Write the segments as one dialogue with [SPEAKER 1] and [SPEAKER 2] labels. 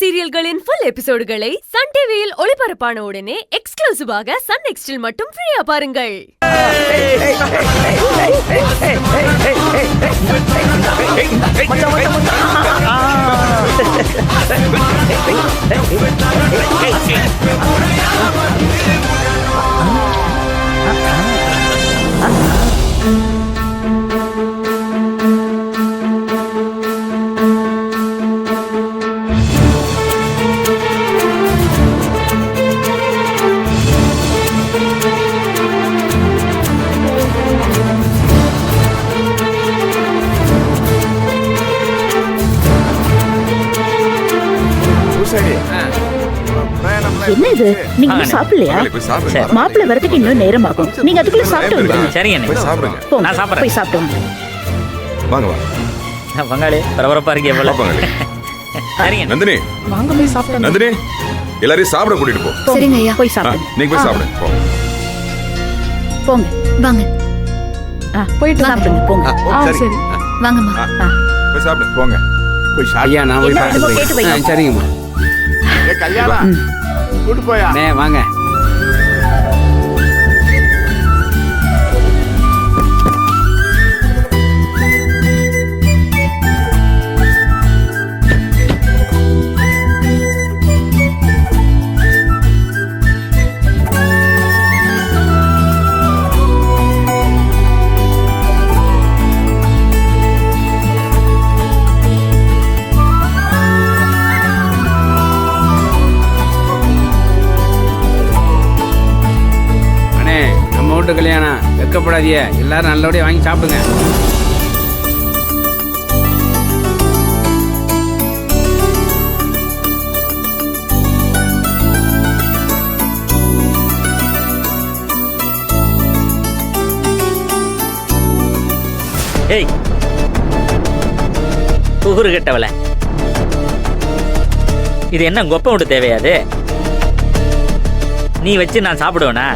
[SPEAKER 1] சீரியல்களின் full எபிசோடுகளை Sun டிவியில் ஒளிபரப்பான உடனே எக்ஸ்க்ளூசிவாக சன் நெக்ஸ்டில் மட்டும் ஃப்ரீயா பாருங்கள்.
[SPEAKER 2] என்ன இது நீங்க சாப்பிடலையா? மாப்பிள்ளை வரதுக்கு இன்னும் நேரம் ஆகும். நீங்க அதுக்குள்ள சாப்பிட்டு வந்துருங்க.
[SPEAKER 3] சரிங்க நான் சாப்பிடுறேன்.
[SPEAKER 2] போய் சாப்பிடுங்க.
[SPEAKER 4] வாங்க வாங்க.
[SPEAKER 3] பங்காளி பரபரப்பா இருக்கே போல. சரிங்க
[SPEAKER 4] நந்தினி
[SPEAKER 2] வாங்க போய் சாப்பிடுங்க.
[SPEAKER 4] நந்தினி எல்லாரையும் சாப்பிட கூட்டிட்டு போ.
[SPEAKER 2] சரிங்க ஐயா. போய் சாப்பிடுங்க.
[SPEAKER 4] நீங்க போய் சாப்பிடுங்க.
[SPEAKER 2] போங்க. வாங்க. போயிட்டு சாப்பிடுங்க. போங்க. சரி. வாங்கம்மா.
[SPEAKER 4] போய் சாப்பிடுங்க. போங்க.
[SPEAKER 5] போய் ஐயா நான் போய் சாப்பிடுறேன். சரிங்கம்மா.
[SPEAKER 4] கல்யாணம் கூட்டு போயா?
[SPEAKER 5] வாங்க. கல்யாணம் வெக்கப்படாதீங்க, எல்லாரும் நல்லபடியா வாங்கி சாப்பிடுங்க.
[SPEAKER 3] ஏய் ஊரு கெட்டவள, இது என்ன கொப்பை விட்டு தேவையாது? நீ வச்சு நான் சாப்பிடுவேனா?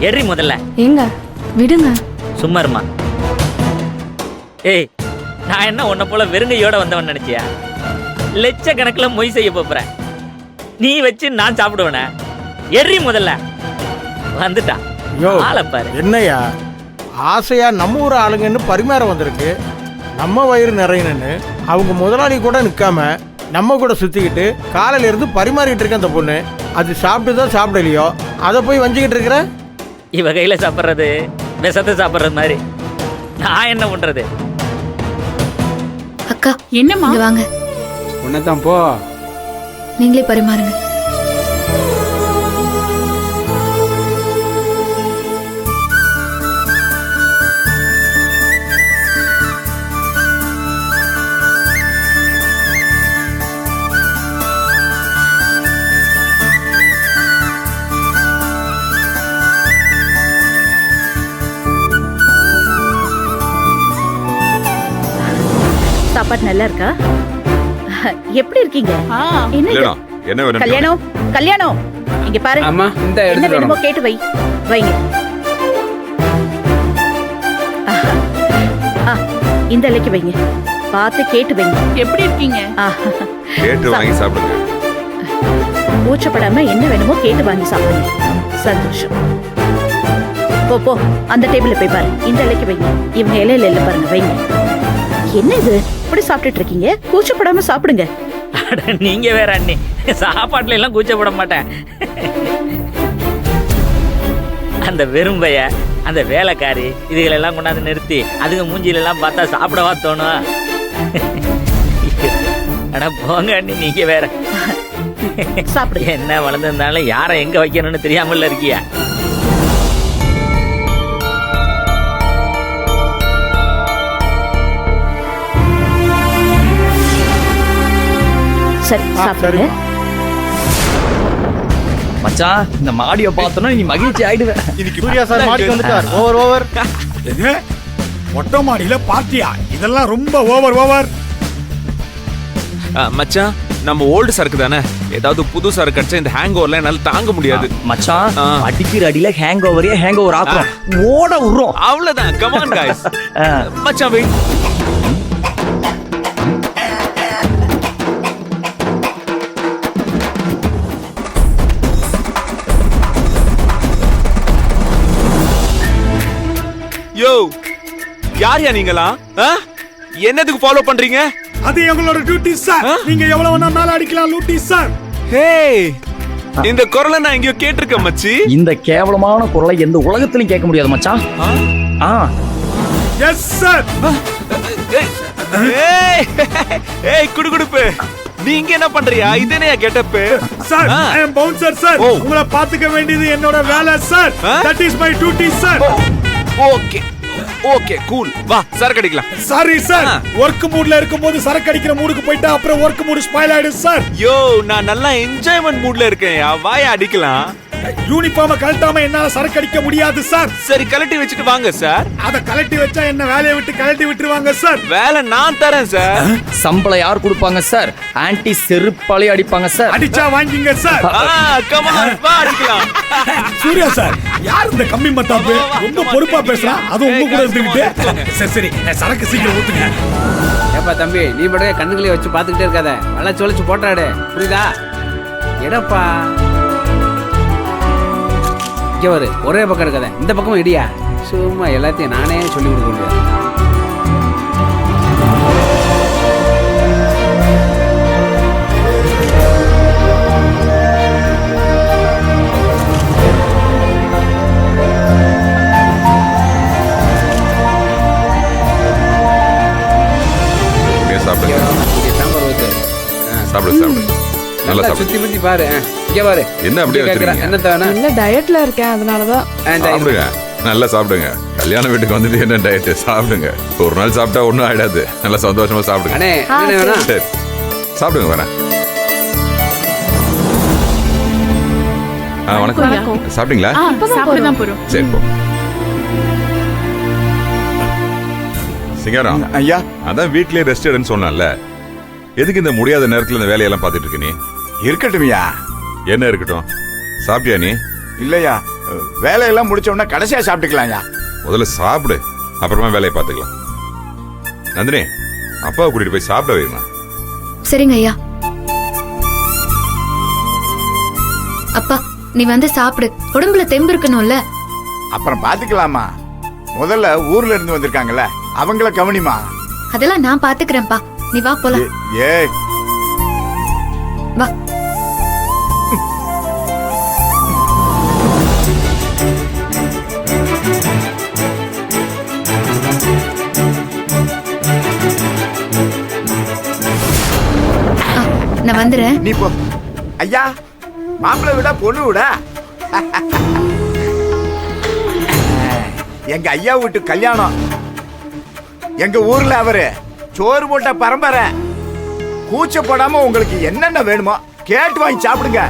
[SPEAKER 3] எறி முதல்ல.
[SPEAKER 2] ஏங்க விடுங்க.
[SPEAKER 3] சும்மா இருமா. ஏய் நான் என்ன உன்னை போல வெறுங்கையோட வந்தவன் நினைச்சியா? லட்சக்கணக்கில் மொய் செய்ய போறேன். நீ வச்சு நான் சாப்பிடுவேன? எறி முதல்ல. வந்துட்டா ஆளப்பாரு.
[SPEAKER 6] என்னையா ஆசையா நம்ம ஊர் ஆளுங்கன்னு பரிமாற வந்திருக்கு. நம்ம வயிறு நிறையணுன்னு அவங்க முதலாளி கூட நிற்காம நம்ம கூட சுத்திக்கிட்டு காலையில இருந்து பரிமாறிட்டு இருக்க அந்த பொண்ணு. அது சாப்பிட்டுதான் சாப்பிடலையோ அதை போய் வஞ்சிக்கிட்டு இருக்கிற.
[SPEAKER 3] இவ கையில சாப்பிட்றது விஷத்தை சாப்பிட்றது மாதிரி. நான் என்ன பண்றது?
[SPEAKER 2] அக்கா என்னம்மா? வாங்க.
[SPEAKER 5] உன்னதான் போ.
[SPEAKER 2] நீங்களே பரிமாறுங்க. சாப்பாடு நல்லா இருக்கா? எப்படி இருக்கீங்க?
[SPEAKER 4] என்ன வேணும்?
[SPEAKER 2] கல்யாணம் கல்யாணம் இங்க பாரு.
[SPEAKER 5] அம்மா இந்த
[SPEAKER 2] என்ன வேணுமோ கேட்டு வைங்க. இந்த இலைக்கு வைங்க. பார்த்து கேட்டு வைங்க. எப்படி இருக்கீங்க?
[SPEAKER 4] கேட்டு வாங்கி சாப்பிடுங்க.
[SPEAKER 2] கூச்சப்படாம என்ன வேணுமோ கேட்டு வாங்கி சாப்பிடுங்க. சந்தோஷம். போ அந்த டேபிள்ல போய் பாரு. இந்த இலைக்கு வைங்க. இவங்க இலையில இல்ல பாருங்க, வைங்க. என்ன இது இப்படி சாப்பிட்டுட்டு இருக்கீங்க? கூச்சப்படாம சாப்பிடுங்க.
[SPEAKER 3] நீங்க வேற அண்ணி, சாப்பாட்டுல எல்லாம் கூச்சப்பட மாட்டேன். அந்த வெறும்பைய அந்த வேலைக்காரி இதுகளெல்லாம் கொண்டாந்து நிறுத்தி அதுங்க மூஞ்சில எல்லாம் பார்த்தா சாப்பிடவா தோணும்? ஆனா போங்க அண்ணி, நீங்க வேற.
[SPEAKER 2] சாப்பிடுங்க.
[SPEAKER 3] என்ன வளர்ந்திருந்தாலும் யாரை எங்க வைக்கணும்னு தெரியாமல இருக்கியா?
[SPEAKER 2] சரி சாப்பிடுங்க.
[SPEAKER 7] மச்சான் இந்த மாடியை பார்த்தோன்னா நீ மகிழ்ச்சி ஆயிடுவ.
[SPEAKER 6] இதுக்கு சூர்யா சார் மாடிக்கு வந்துட்டார். ஓவர்.
[SPEAKER 8] மொட்டை மாடியில பார்ட்டியா? இதெல்லாம் ரொம்ப ஓவர்.
[SPEAKER 9] மச்சான் நம்ம ஓல்டு சரக்கு தானே, ஏதாவது புது சரக்கு அடிச்சா இந்த ஹேங் ஓவர்ல என்னால தாங்க முடியாது.
[SPEAKER 7] மச்சான் அடிக்கிற அடியில ஹேங் ஓவர் ஆக்குறோம், ஓட விடுறோம்.
[SPEAKER 9] அவ்வளவுதான். Come on guys. மச்சான் வெயிட். யார் நீங்களா என்னதுக்கு ஃபாலோ பண்றீங்க?
[SPEAKER 8] அது எங்களோட டியூட்டி சார். நீங்க எவ்வளவு வேணா மேல அடிக்கலாம் லூட்டி சார்.
[SPEAKER 9] ஹே, இந்த குரலை நான் எங்கேயோ கேட்டிருக்கேன் மச்சி.
[SPEAKER 7] இந்த கேவலமான குரலை எந்த உலகத்திலும் கேட்க முடியாது மச்சான்.
[SPEAKER 8] Yes sir.
[SPEAKER 9] ஏய் குடுகுடுப்பு, நீங்க என்ன பண்றியா? இதனையா கெட்டப்பு
[SPEAKER 8] சார்? ஐ அம் பவுன்சர் சார். உங்களை பாத்துக்க வேண்டியது என்னோட வேலை sir. That is my duty sir.
[SPEAKER 9] Okay okay cool, வா சரக்கு அடிக்கலாம்.
[SPEAKER 8] சாரி சார், வொர்க் மூட்ல இருக்கும்போது சரக்கு அடிக்கிற மூடுக்கு போயிட்டா அப்புறம் வொர்க் மூட் ஸ்பாயில் ஆயிடும் சார்.
[SPEAKER 9] யோ, நான் நல்லா என்ஜாய்மெண்ட் மூட்ல இருக்கேன். வாயா அடிக்கலாம்.
[SPEAKER 8] யூனிஃபார்ம கழட்டாம என்னால சரக்கு அடிக்க முடியாது சார்.
[SPEAKER 9] சரி கழட்டி வச்சுட்டு வாங்க சார்.
[SPEAKER 8] அத கழட்டி வச்சா என்ன வேலையை விட்டு கழட்டி விட்டுருவாங்க சார்.
[SPEAKER 9] வேலை நான் தரேன் சார்.
[SPEAKER 7] சம்பளம் யார் கொடுப்பாங்க சார்? ஆன்ட்டி செருப்பாலே அடிப்பாங்க சார்.
[SPEAKER 8] அடிச்சா வாங்கிங்க சார்.
[SPEAKER 9] கம் ஆன், வா அடிக்கலாம்.
[SPEAKER 8] சூர்யா சார், யார் இந்த கம்மி மத்தாப்பு? ரொம்ப பொறுப்பா பேசுறான், அது உங்க கூட இருந்துகிட்டு. சரி சரி, சரக்கு சீக்கிரம் ஊத்துங்க.
[SPEAKER 5] ஏப்பா தம்பி, நீ மட்டும் கண்ணுகளே வச்சு பாத்துக்கிட்டே இருக்காத, நல்லா சொல்லிச்சு போட்டாடு, புரியுதா? எடப்பா இங்க வரு, ஒரே பக்கம் இருக்காத, இந்த பக்கமும் இடியா. சும்மா எல்லாத்தையும் நானே சொல்லி கொடுக்க முடியாது.
[SPEAKER 4] சாப்பிடுங்க.
[SPEAKER 5] சாம்பார் ஊத்து.
[SPEAKER 4] சாப்பிடு சாப்பிடு. நல்லா சாப்பிடு.
[SPEAKER 5] சுத்தி முத்தி பாரு. இங்க பாரு.
[SPEAKER 4] என்ன அப்படியே வச்சிருக்கீங்க?
[SPEAKER 5] என்ன தானே?
[SPEAKER 10] இல்ல டயட்ல இருக்கேன், அதனாலதான்.
[SPEAKER 4] சாப்பிடுங்க, நல்லா சாப்பிடுங்க. கல்யாண வீட்டுக்கு வந்துட்டு என்ன டயட்? சாப்பிடுங்க. ஒரு நாள் சாப்பிட்டா ஒண்ணும் ஆயிடாது. நல்லா சந்தோஷமா சாப்பிடுங்க.
[SPEAKER 5] அண்ணே, என்ன வேணும்?
[SPEAKER 4] சரி சாப்பிடுங்க. வரேன். வணக்கம். சாப்பிட்டீங்களா?
[SPEAKER 10] சாப்பிடதான் போறோம்.
[SPEAKER 4] சரி போ. சிங்காரம் ஐயா, அதான் வீட்லயே ரெஸ்ட் எடுன்னு சொன்னல. எதுக்கு இந்த முடியாத நேரத்துல இந்த வேலையெல்லாம் பார்த்துட்டு இருக்க நீ?
[SPEAKER 11] இருக்கட்டும்யா.
[SPEAKER 4] என்ன இருக்கட்டும்? சாப்பிட்டியா நீ?
[SPEAKER 11] இல்லையா, வேலையெல்லாம் முடிச்ச உடனே கடைசியா சாப்பிட்டுக்கலாம்யா.
[SPEAKER 4] முதல்ல சாப்பிடு, அப்புறமா வேலையை பார்த்துக்கலாம். நந்தினி, அப்பாவை கூட்டிட்டு போய் சாப்பிட வைமா.
[SPEAKER 10] சரிங்க ஐயா. அப்பா, நீ வந்து சாப்பிடு, உடம்புல தெம்பு இருக்கணும்ல.
[SPEAKER 11] அப்புறம் பாத்துக்கலாமா. முதல்ல ஊர்ல இருந்து வந்திருக்காங்கல்ல, அவங்கள கவனிமா.
[SPEAKER 10] அதெல்லாம் நான் பாத்துக்கிறேன்ப்பா, நீ வா போலாம்.
[SPEAKER 11] ஏய்
[SPEAKER 10] வா. நான் வந்துடுறேன்.
[SPEAKER 11] நீ போ. ஐயா, மாப்பிள்ளை விட பொண்ணு விட. எங்க ஐயா வீட்டு கல்யாணம். எங்க ஊர்ல அவரு சோறு போட்ட பரம்பரை. கூச்சப்படாம உங்களுக்கு என்னென்ன வேணுமோ கேட்டு வாங்கி சாப்பிடுங்க.